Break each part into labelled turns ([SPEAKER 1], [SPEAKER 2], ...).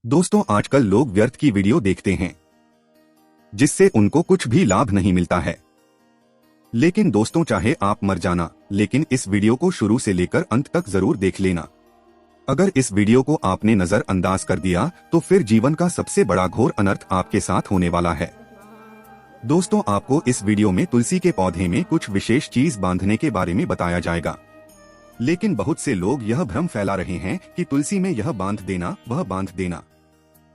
[SPEAKER 1] दोस्तों, आजकल लोग व्यर्थ की वीडियो देखते हैं जिससे उनको कुछ भी लाभ नहीं मिलता है। लेकिन दोस्तों, चाहे आप मर जाना, लेकिन इस वीडियो को शुरू से लेकर अंत तक जरूर देख लेना। अगर इस वीडियो को आपने नजरअंदाज कर दिया तो फिर जीवन का सबसे बड़ा घोर अनर्थ आपके साथ होने वाला है। दोस्तों, आपको इस वीडियो में तुलसी के पौधे में कुछ विशेष चीज बांधने के बारे में बताया जाएगा। लेकिन बहुत से लोग यह भ्रम फैला रहे हैं कि तुलसी में यह बांध देना, वह बांध देना।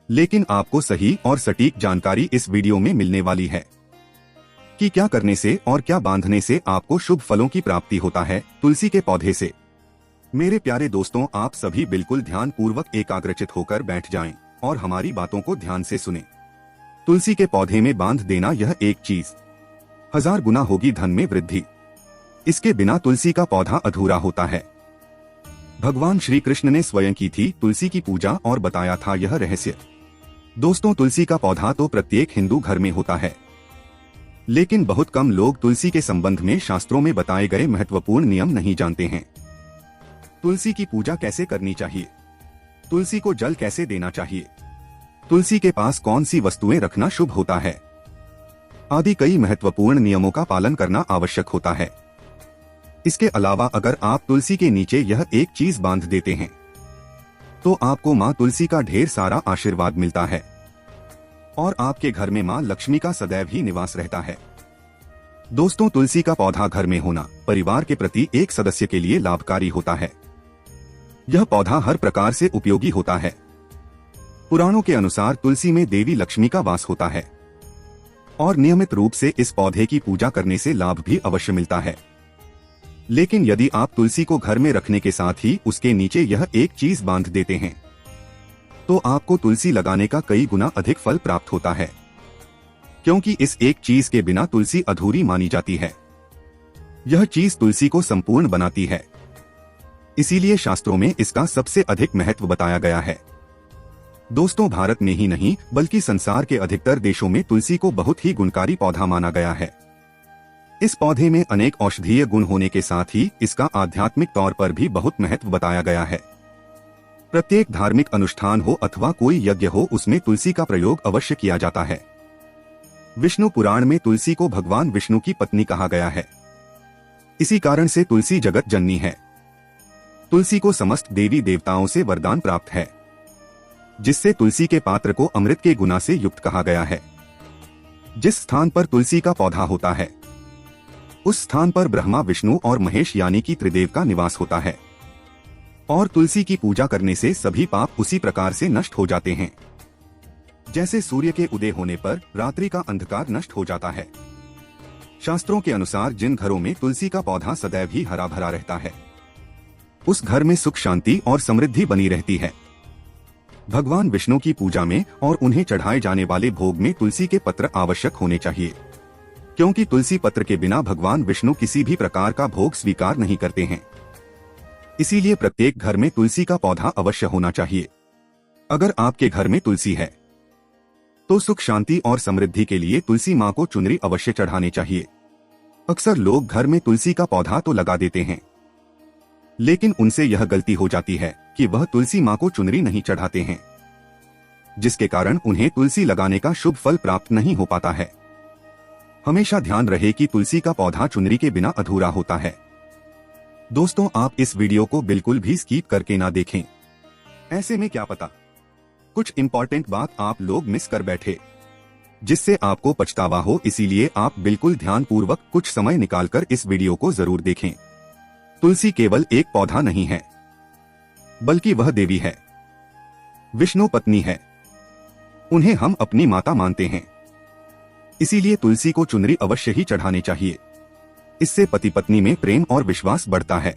[SPEAKER 1] लेकिन आपको सही और सटीक जानकारी इस वीडियो में मिलने वाली है कि क्या करने से और क्या बांधने से आपको शुभ फलों की प्राप्ति होता है तुलसी के पौधे से। मेरे प्यारे दोस्तों, आप सभी बिल्कुल ध्यान पूर्वक एकाग्रचित होकर बैठ जाएं और हमारी बातों को ध्यान से सुनें। तुलसी के पौधे में बांध देना यह एक चीज 1000 गुना होगी धन में वृद्धि। इसके बिना तुलसी का पौधा अधूरा होता है। भगवान श्री कृष्ण ने स्वयं की थी तुलसी की पूजा और बताया था यह रहस्य। दोस्तों, तुलसी का पौधा तो प्रत्येक हिंदू घर में होता है, लेकिन बहुत कम लोग तुलसी के संबंध में शास्त्रों में बताए गए महत्वपूर्ण नियम नहीं जानते हैं। तुलसी की पूजा कैसे करनी चाहिए, तुलसी को जल कैसे देना चाहिए, तुलसी के पास कौन सी वस्तुएं रखना शुभ होता है, आदि कई महत्वपूर्ण नियमों का पालन करना आवश्यक होता है। इसके अलावा अगर आप तुलसी के नीचे यह एक चीज बांध देते हैं तो आपको माँ तुलसी का ढेर सारा आशीर्वाद मिलता है और आपके घर में माँ लक्ष्मी का सदैव ही निवास रहता है। दोस्तों, तुलसी का पौधा घर में होना परिवार के प्रति एक सदस्य के लिए लाभकारी होता है। यह पौधा हर प्रकार से उपयोगी होता है। पुराणों के अनुसार तुलसी में देवी लक्ष्मी का वास होता है और नियमित रूप से इस पौधे की पूजा करने से लाभ भी अवश्य मिलता है। लेकिन यदि आप तुलसी को घर में रखने के साथ ही उसके नीचे यह एक चीज बांध देते हैं तो आपको तुलसी लगाने का कई गुना अधिक फल प्राप्त होता है, क्योंकि इस एक चीज के बिना तुलसी अधूरी मानी जाती है। यह चीज तुलसी को संपूर्ण बनाती है, इसीलिए शास्त्रों में इसका सबसे अधिक महत्व बताया गया है। दोस्तों, भारत में ही नहीं बल्कि संसार के अधिकतर देशों में तुलसी को बहुत ही गुणकारी पौधा माना गया है। इस पौधे में अनेक औषधीय गुण होने के साथ ही इसका आध्यात्मिक तौर पर भी बहुत महत्व बताया गया है। प्रत्येक धार्मिक अनुष्ठान हो अथवा कोई यज्ञ हो, उसमें तुलसी का प्रयोग अवश्य किया जाता है। विष्णु पुराण में तुलसी को भगवान विष्णु की पत्नी कहा गया है। इसी कारण से तुलसी जगत जननी है। तुलसी को समस्त देवी देवताओं से वरदान प्राप्त है, जिससे तुलसी के पात्र को अमृत के गुना से युक्त कहा गया है। जिस स्थान पर तुलसी का पौधा होता है उस स्थान पर ब्रह्मा, विष्णु और महेश यानी कि त्रिदेव का निवास होता है और तुलसी की पूजा करने से सभी पाप उसी प्रकार से नष्ट हो जाते हैं जैसे सूर्य के उदय होने पर रात्रि का अंधकार नष्ट हो जाता है। शास्त्रों के अनुसार जिन घरों में तुलसी का पौधा सदैव ही हरा भरा रहता है उस घर में सुख, शांति और समृद्धि बनी रहती है। भगवान विष्णु की पूजा में और उन्हें चढ़ाए जाने वाले भोग में तुलसी के पत्र आवश्यक होने चाहिए, क्योंकि तुलसी पत्र के बिना भगवान विष्णु किसी भी प्रकार का भोग स्वीकार नहीं करते हैं। इसीलिए प्रत्येक घर में तुलसी का पौधा अवश्य होना चाहिए। अगर आपके घर में तुलसी है तो सुख, शांति और समृद्धि के लिए तुलसी माँ को चुनरी अवश्य चढ़ाने चाहिए। अक्सर लोग घर में तुलसी का पौधा तो लगा देते हैं, लेकिन उनसे यह गलती हो जाती है कि वह तुलसी माँ को चुनरी नहीं चढ़ाते हैं, जिसके कारण उन्हें तुलसी लगाने का शुभ फल प्राप्त नहीं हो पाता है। हमेशा ध्यान रहे कि तुलसी का पौधा चुनरी के बिना अधूरा होता है। दोस्तों, आप इस वीडियो को बिल्कुल भी स्किप करके ना देखें। ऐसे में क्या पता कुछ इंपॉर्टेंट बात आप लोग मिस कर बैठे, जिससे आपको पछतावा हो। इसीलिए आप बिल्कुल ध्यान पूर्वक कुछ समय निकालकर इस वीडियो को जरूर देखें। तुलसी केवल एक पौधा नहीं है, बल्कि वह देवी है, विष्णु पत्नी है। उन्हें हम अपनी माता मानते हैं, इसीलिए तुलसी को चुनरी अवश्य ही चढ़ाने चाहिए। इससे पति पत्नी में प्रेम और विश्वास बढ़ता है।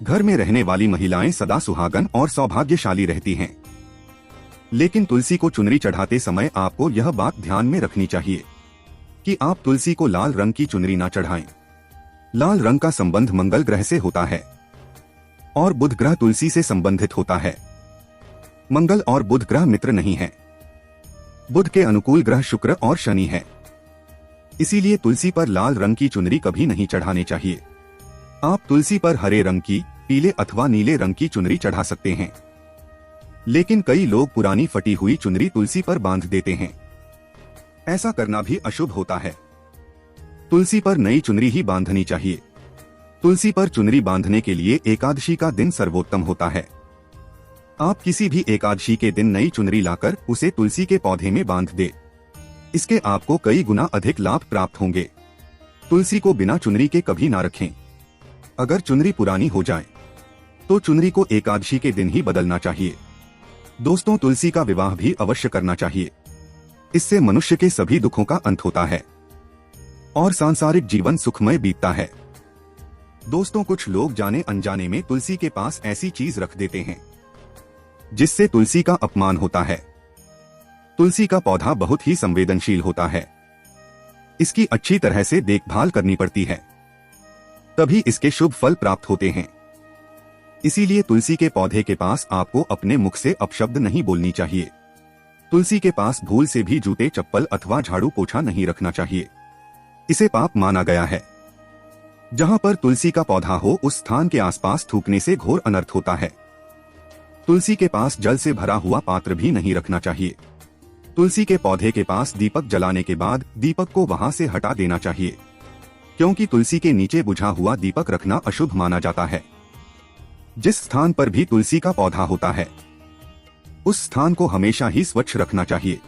[SPEAKER 1] घर में रहने वाली महिलाएं सदा सुहागन और सौभाग्यशाली रहती हैं। लेकिन तुलसी को चुनरी चढ़ाते समय आपको यह बात ध्यान में रखनी चाहिए कि आप तुलसी को लाल रंग की चुनरी ना चढ़ाएं। लाल रंग का संबंध मंगल ग्रह से होता है और बुध ग्रह तुलसी से संबंधित होता है। मंगल और बुध ग्रह मित्र नहीं है। बुध के अनुकूल ग्रह शुक्र और शनि है। इसीलिए तुलसी पर लाल रंग की चुनरी कभी नहीं चढ़ाने चाहिए। आप तुलसी पर हरे रंग की, पीले अथवा नीले रंग की चुनरी चढ़ा सकते हैं। लेकिन कई लोग पुरानी फटी हुई चुनरी तुलसी पर बांध देते हैं। ऐसा करना भी अशुभ होता है। तुलसी पर नई चुनरी ही बांधनी चाहिए। तुलसी पर चुनरी बांधने के लिए एकादशी का दिन सर्वोत्तम होता है। आप किसी भी एकादशी के दिन नई चुनरी लाकर उसे तुलसी के पौधे में बांध दे। इसके आपको कई गुना अधिक लाभ प्राप्त होंगे। तुलसी को बिना चुनरी के कभी ना रखें। अगर चुनरी पुरानी हो जाए तो चुनरी को एकादशी के दिन ही बदलना चाहिए। दोस्तों, तुलसी का विवाह भी अवश्य करना चाहिए। इससे मनुष्य के सभी दुखों का अंत होता है और सांसारिक जीवन सुखमय बीतता है। दोस्तों, कुछ लोग जाने अनजाने में तुलसी के पास ऐसी चीज रख देते हैं जिससे तुलसी का अपमान होता है। तुलसी का पौधा बहुत ही संवेदनशील होता है। इसकी अच्छी तरह से देखभाल करनी पड़ती है, तभी इसके शुभ फल प्राप्त होते हैं। इसीलिए तुलसी के पौधे के पास आपको अपने मुख से अपशब्द नहीं बोलनी चाहिए। तुलसी के पास भूल से भी जूते, चप्पल अथवा झाड़ू पोछा नहीं रखना चाहिए। इसे पाप माना गया है। जहां पर तुलसी का पौधा हो उस स्थान के आसपास थूकने से घोर अनर्थ होता है। तुलसी के पास जल से भरा हुआ पात्र भी नहीं रखना चाहिए। तुलसी के पौधे के पास दीपक जलाने के बाद दीपक को वहां से हटा देना चाहिए, क्योंकि तुलसी के नीचे बुझा हुआ दीपक रखना अशुभ माना जाता है। जिस स्थान पर भी तुलसी का पौधा होता है उस स्थान को हमेशा ही स्वच्छ रखना चाहिए।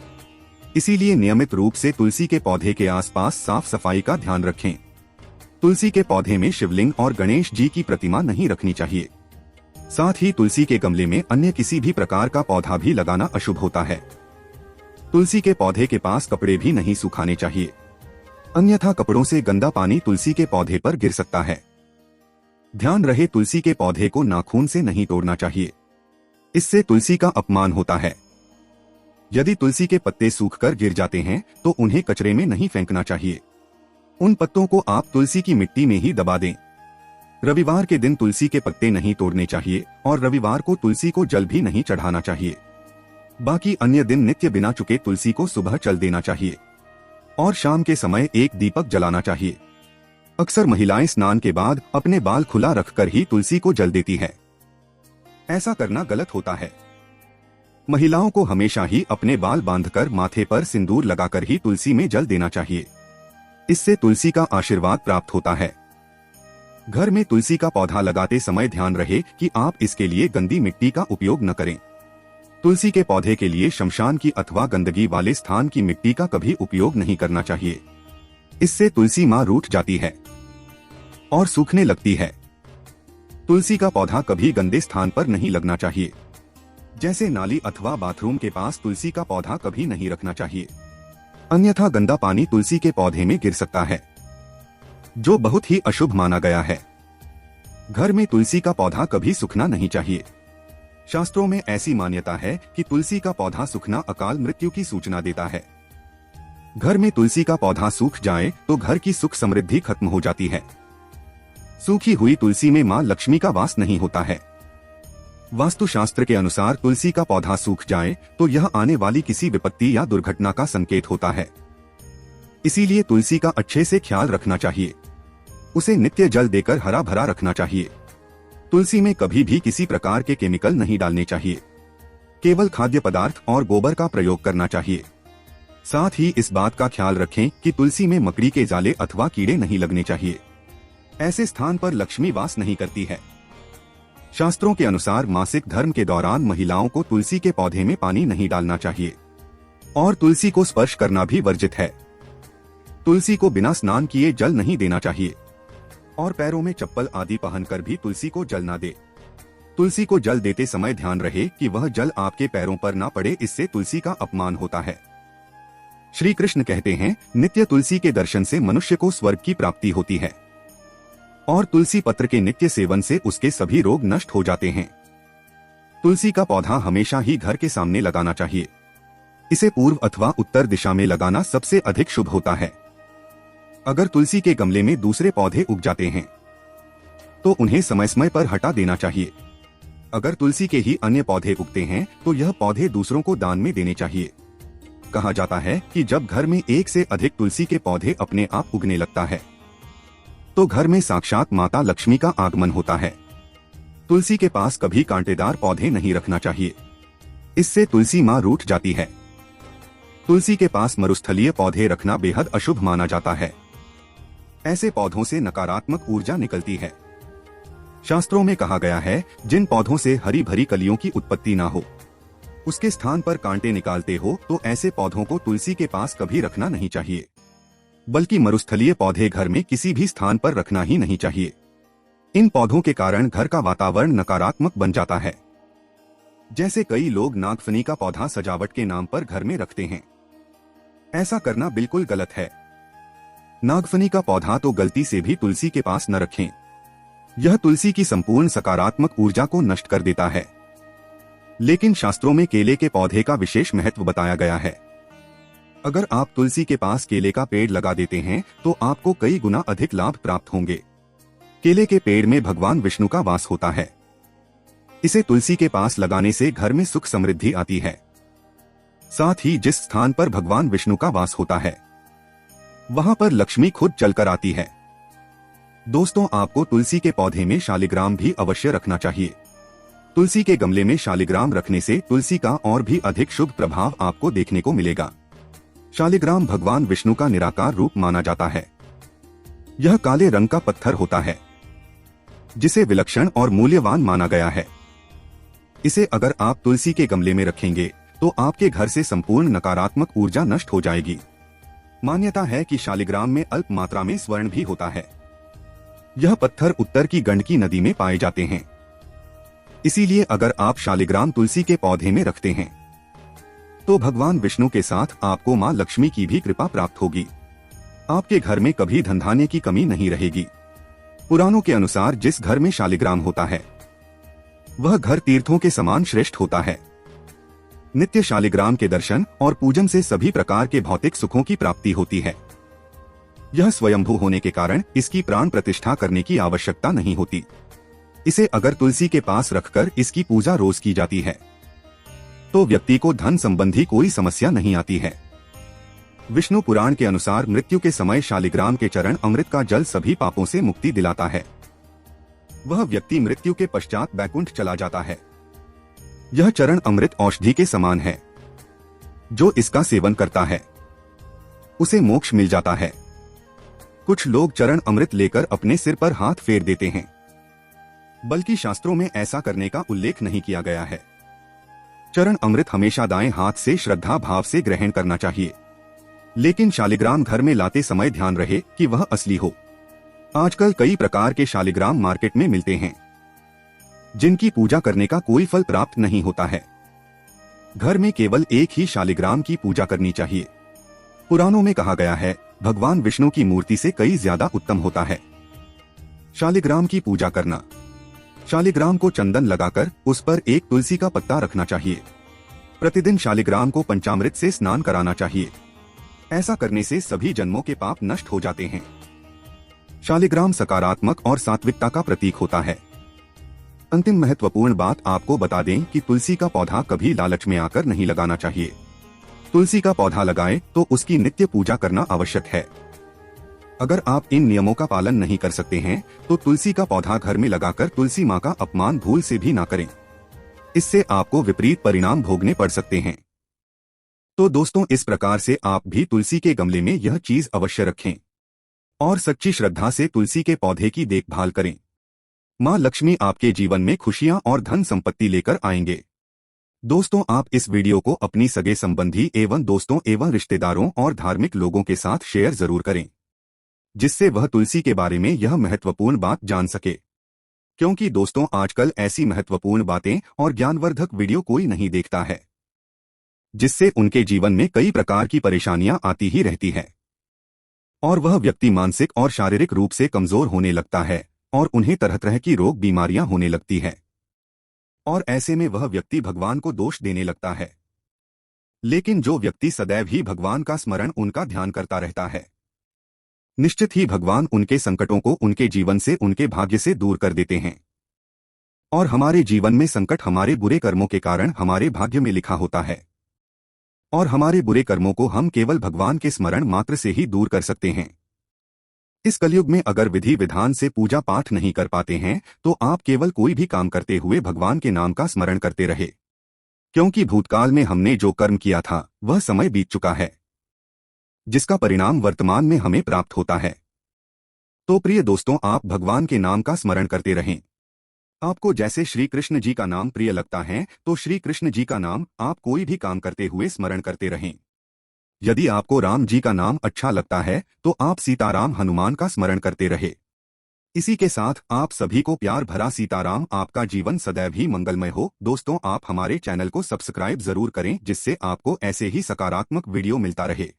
[SPEAKER 1] इसीलिए नियमित रूप से तुलसी के पौधे के आसपास साफ सफाई का ध्यान रखें। तुलसी के पौधे में शिवलिंग और गणेश जी की प्रतिमा नहीं रखनी चाहिए। साथ ही तुलसी के गमले में अन्य किसी भी प्रकार का पौधा भी लगाना अशुभ होता है। तुलसी के पौधे के पास कपड़े भी नहीं सुखाने चाहिए, अन्यथा कपड़ों से गंदा पानी तुलसी के पौधे पर गिर सकता है। ध्यान रहे, तुलसी के पौधे को नाखून से नहीं तोड़ना चाहिए, इससे तुलसी का अपमान होता है। यदि तुलसी के पत्ते सूखकर गिर जाते हैं तो उन्हें कचरे में नहीं फेंकना चाहिए। उन पत्तों को आप तुलसी की मिट्टी में ही दबा दें। रविवार के दिन तुलसी के पत्ते नहीं तोड़ने चाहिए और रविवार को तुलसी को जल भी नहीं चढ़ाना चाहिए। बाकी अन्य दिन नित्य बिना चुके तुलसी को सुबह चल देना चाहिए और शाम के समय एक दीपक जलाना चाहिए। अक्सर महिलाएं स्नान के बाद अपने बाल खुला रखकर ही तुलसी को जल देती है। ऐसा करना गलत होता है। महिलाओं को हमेशा ही अपने बाल बांधकर माथे पर सिंदूर लगाकर ही तुलसी में जल देना चाहिए। इससे तुलसी का आशीर्वाद प्राप्त होता है। घर में तुलसी का पौधा लगाते समय ध्यान रहे कि आप इसके लिए गंदी मिट्टी का उपयोग न करें। तुलसी के पौधे के लिए शमशान की अथवा गंदगी वाले स्थान की मिट्टी का कभी उपयोग नहीं करना चाहिए। इससे तुलसी मां रूठ जाती है और सूखने लगती है। तुलसी का पौधा कभी गंदे स्थान पर नहीं लगना चाहिए, जैसे नाली अथवा बाथरूम के पास तुलसी का पौधा कभी नहीं रखना चाहिए, अन्यथा गंदा पानी तुलसी के पौधे में गिर सकता है, जो बहुत ही अशुभ माना गया है। घर में तुलसी का पौधा कभी सूखना नहीं चाहिए। शास्त्रों में ऐसी मान्यता है कि तुलसी का पौधा सूखना अकाल मृत्यु की सूचना देता है। घर में तुलसी का पौधा सूख जाए तो घर की सुख समृद्धि खत्म हो जाती है। सूखी हुई तुलसी में मां लक्ष्मी का वास नहीं होता है। वास्तुशास्त्र के अनुसार तुलसी का पौधा सूख जाए तो यह आने वाली किसी विपत्ति या दुर्घटना का संकेत होता है। इसीलिए तुलसी का अच्छे से ख्याल रखना चाहिए। उसे नित्य जल देकर हरा भरा रखना चाहिए। तुलसी में कभी भी किसी प्रकार के केमिकल नहीं डालने चाहिए। केवल खाद्य पदार्थ और गोबर का प्रयोग करना चाहिए। साथ ही इस बात का ख्याल रखें कि तुलसी में मकड़ी के जाले अथवा कीड़े नहीं लगने चाहिए। ऐसे स्थान पर लक्ष्मी वास नहीं करती है। शास्त्रों के अनुसार मासिक धर्म के दौरान महिलाओं को तुलसी के पौधे में पानी नहीं डालना चाहिए और तुलसी को स्पर्श करना भी वर्जित है। तुलसी को बिना स्नान किए जल नहीं देना चाहिए और पैरों में चप्पल आदि पहनकर भी तुलसी को जल ना दे। तुलसी को जल देते समय ध्यान रहे कि वह जल आपके पैरों पर ना पड़े, इससे तुलसी का अपमान होता है। श्री कृष्ण कहते हैं, नित्य तुलसी के दर्शन से मनुष्य को स्वर्ग की प्राप्ति होती है और तुलसी पत्र के नित्य सेवन से उसके सभी रोग नष्ट हो जाते हैं। तुलसी का पौधा हमेशा ही घर के सामने लगाना चाहिए। इसे पूर्व अथवा उत्तर दिशा में लगाना सबसे अधिक शुभ होता है। अगर तुलसी के गमले में दूसरे पौधे उग जाते हैं तो उन्हें समय समय पर हटा देना चाहिए। अगर तुलसी के ही अन्य पौधे उगते हैं तो यह पौधे दूसरों को दान में देने चाहिए। कहा जाता है कि जब घर में एक से अधिक तुलसी के पौधे अपने आप उगने लगता है तो घर में साक्षात माता लक्ष्मी का आगमन होता है। तुलसी के पास कभी कांटेदार पौधे नहीं रखना चाहिए। इससे तुलसी माँ रूठ जाती है। तुलसी के पास मरुस्थलीय पौधे रखना बेहद अशुभ माना जाता है। ऐसे पौधों से नकारात्मक ऊर्जा निकलती है। शास्त्रों में कहा गया है, जिन पौधों से हरी भरी कलियों की उत्पत्ति ना हो, उसके स्थान पर कांटे निकालते हो, तो ऐसे पौधों को तुलसी के पास कभी रखना नहीं चाहिए, बल्कि मरुस्थलीय पौधे घर में किसी भी स्थान पर रखना ही नहीं चाहिए। इन पौधों के कारण घर का वातावरण नकारात्मक बन जाता है। जैसे कई लोग नागफनी का पौधा सजावट के नाम पर घर में रखते हैं। ऐसा करना बिल्कुल गलत है। नागफनी का पौधा तो गलती से भी तुलसी के पास न रखें। यह तुलसी की संपूर्ण सकारात्मक ऊर्जा को नष्ट कर देता है। लेकिन शास्त्रों में केले के पौधे का विशेष महत्व बताया गया है। अगर आप तुलसी के पास केले का पेड़ लगा देते हैं तो आपको कई गुना अधिक लाभ प्राप्त होंगे। केले के पेड़ में भगवान विष्णु का वास होता है। इसे तुलसी के पास लगाने से घर में सुख समृद्धि आती है। साथ ही जिस स्थान पर भगवान विष्णु का वास होता है, वहां पर लक्ष्मी खुद चलकर आती है। दोस्तों, आपको तुलसी के पौधे में शालिग्राम भी अवश्य रखना चाहिए। तुलसी के गमले में शालिग्राम रखने से तुलसी का और भी अधिक शुभ प्रभाव आपको देखने को मिलेगा। शालिग्राम भगवान विष्णु का निराकार रूप माना जाता है। यह काले रंग का पत्थर होता है, जिसे विलक्षण और मूल्यवान माना गया है। इसे अगर आप तुलसी के गमले में रखेंगे तो आपके घर से संपूर्ण नकारात्मक ऊर्जा नष्ट हो जाएगी। मान्यता है कि शालिग्राम में अल्प मात्रा में स्वर्ण भी होता है। यह पत्थर उत्तर की गंडकी नदी में पाए जाते हैं। इसीलिए अगर आप शालिग्राम तुलसी के पौधे में रखते हैं तो भगवान विष्णु के साथ आपको मां लक्ष्मी की भी कृपा प्राप्त होगी। आपके घर में कभी धन धान्य की कमी नहीं रहेगी। पुराणों के अनुसार जिस घर में शालिग्राम होता है वह घर तीर्थों के समान श्रेष्ठ होता है। नित्य शालिग्राम के दर्शन और पूजन से सभी प्रकार के भौतिक सुखों की प्राप्ति होती है। यह स्वयंभू होने के कारण इसकी प्राण प्रतिष्ठा करने की आवश्यकता नहीं होती। इसे अगर तुलसी के पास रखकर इसकी पूजा रोज की जाती है तो व्यक्ति को धन संबंधी कोई समस्या नहीं आती है। विष्णु पुराण के अनुसार मृत्यु के समय शालिग्राम के चरण अमृत का जल सभी पापों से मुक्ति दिलाता है। वह व्यक्ति मृत्यु के पश्चात बैकुंठ चला जाता है। यह चरण अमृत औषधि के समान है। जो इसका सेवन करता है उसे मोक्ष मिल जाता है। कुछ लोग चरण अमृत लेकर अपने सिर पर हाथ फेर देते हैं, बल्कि शास्त्रों में ऐसा करने का उल्लेख नहीं किया गया है। चरण अमृत हमेशा दाएं हाथ से श्रद्धा भाव से ग्रहण करना चाहिए। लेकिन शालिग्राम घर में लाते समय ध्यान रहे कि वह असली हो। आजकल कई प्रकार के शालिग्राम मार्केट में मिलते हैं, जिनकी पूजा करने का कोई फल प्राप्त नहीं होता है। घर में केवल एक ही शालिग्राम की पूजा करनी चाहिए। पुराणों में कहा गया है, भगवान विष्णु की मूर्ति से कई ज्यादा उत्तम होता है शालिग्राम की पूजा करना। शालिग्राम को चंदन लगाकर उस पर एक तुलसी का पत्ता रखना चाहिए। प्रतिदिन शालिग्राम को पंचामृत से स्नान कराना चाहिए। ऐसा करने से सभी जन्मों के पाप नष्ट हो जाते हैं। शालिग्राम सकारात्मक और सात्विकता का प्रतीक होता है। अंतिम महत्वपूर्ण बात आपको बता दें कि तुलसी का पौधा कभी लालच में आकर नहीं लगाना चाहिए। तुलसी का पौधा लगाएं तो उसकी नित्य पूजा करना आवश्यक है। अगर आप इन नियमों का पालन नहीं कर सकते हैं तो तुलसी का पौधा घर में लगाकर तुलसी माँ का अपमान भूल से भी ना करें। इससे आपको विपरीत परिणाम भोगने पड़ सकते हैं। तो दोस्तों, इस प्रकार से आप भी तुलसी के गमले में यह चीज अवश्य रखें और सच्ची श्रद्धा से तुलसी के पौधे की देखभाल करें। माँ लक्ष्मी आपके जीवन में खुशियां और धन संपत्ति लेकर आएंगे। दोस्तों, आप इस वीडियो को अपनी सगे संबंधी एवं दोस्तों एवं रिश्तेदारों और धार्मिक लोगों के साथ शेयर जरूर करें, जिससे वह तुलसी के बारे में यह महत्वपूर्ण बात जान सके। क्योंकि दोस्तों, आजकल ऐसी महत्वपूर्ण बातें और ज्ञानवर्धक वीडियो कोई नहीं देखता है, जिससे उनके जीवन में कई प्रकार की परेशानियां आती ही रहती है और वह व्यक्ति मानसिक और शारीरिक रूप से कमजोर होने लगता है और उन्हें तरह तरह की रोग बीमारियां होने लगती है और ऐसे में वह व्यक्ति भगवान को दोष देने लगता है। लेकिन जो व्यक्ति सदैव ही भगवान का स्मरण, उनका ध्यान करता रहता है, निश्चित ही भगवान उनके संकटों को उनके जीवन से, उनके भाग्य से दूर कर देते हैं। और हमारे जीवन में संकट हमारे बुरे कर्मों के कारण हमारे भाग्य में लिखा होता है और हमारे बुरे कर्मों को हम केवल भगवान के स्मरण मात्र से ही दूर कर सकते हैं। इस कलयुग में अगर विधि विधान से पूजा पाठ नहीं कर पाते हैं तो आप केवल कोई भी काम करते हुए भगवान के नाम का स्मरण करते रहे। क्योंकि भूतकाल में हमने जो कर्म किया था वह समय बीत चुका है, जिसका परिणाम वर्तमान में हमें प्राप्त होता है। तो प्रिय दोस्तों, आप भगवान के नाम का स्मरण करते रहें। आपको जैसे श्री कृष्ण जी का नाम प्रिय लगता है तो श्री कृष्ण जी का नाम आप कोई भी काम करते हुए स्मरण करते रहें। यदि आपको राम जी का नाम अच्छा लगता है तो आप सीताराम हनुमान का स्मरण करते रहे। इसी के साथ आप सभी को प्यार भरा सीताराम। आपका जीवन सदैव ही मंगलमय हो। दोस्तों, आप हमारे चैनल को सब्सक्राइब जरूर करें जिससे आपको ऐसे ही सकारात्मक वीडियो मिलता रहे।